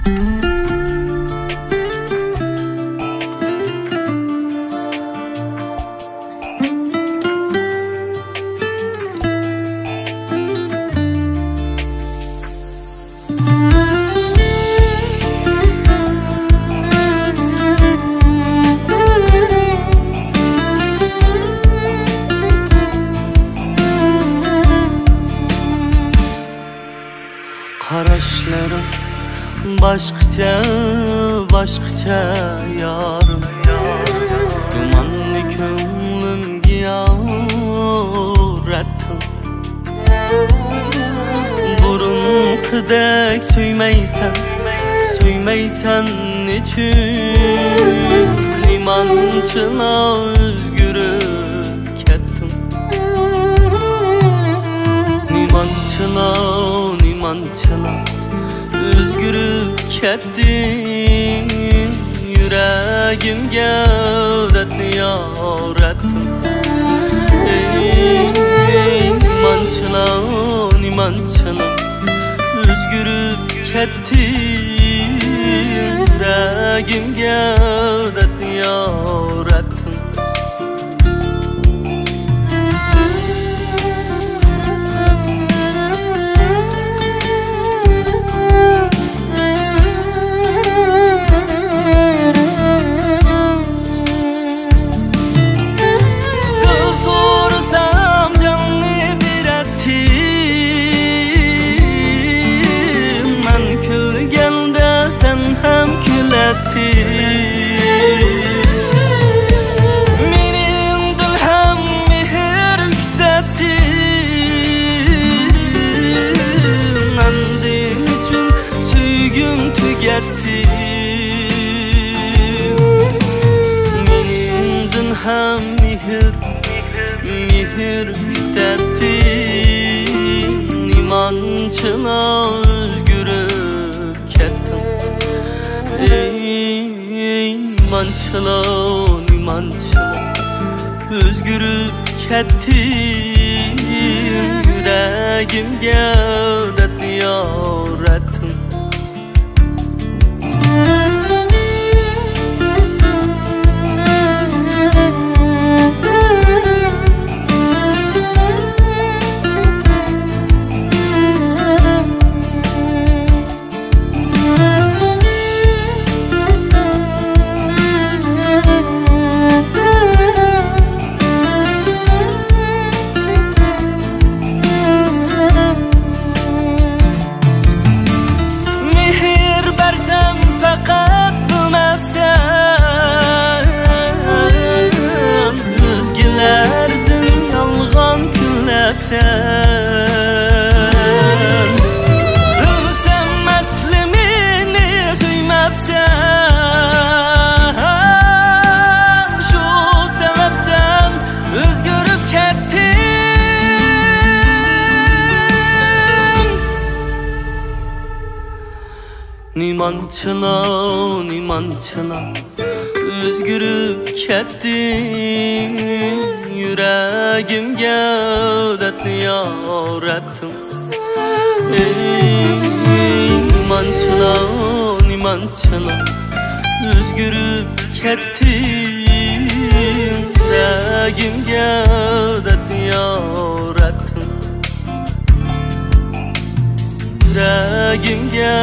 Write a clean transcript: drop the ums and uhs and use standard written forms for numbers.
Qarashlarım başqacha, başqacha yarım. Dumanlı ko'nglimga yo'ratdim. Burunqidek suymaysan, suymaysan nechun? Nimanchila o'zgarib ketdim. Nimanchila o'zgarib ketdim. Yuragimga dardni yo'ratdim. Nimanchila o'zgarib ketdim. Yuragimga dardni yo'ratdim. Mening dil ham mehr kutadi. Mendin uchun suygim tugatdi. Mening dil ham mehr kutadi. Nimanchila o'zgarib ketdim. Nimanchila o'zgarib ketdim. Yuragimga dardni yo'ratdim. Özgelerden yalgan küllebsen. Ölsem meslimini suymabsan. Şu sebepsen özgürüp kettin. Nimanchila o'zgarib ketdim. Yuragimga dardni yo'ratdim. Nimanchila o'zgarib ketdim. Yuragimga dardni yo'ratdim. Yuragimga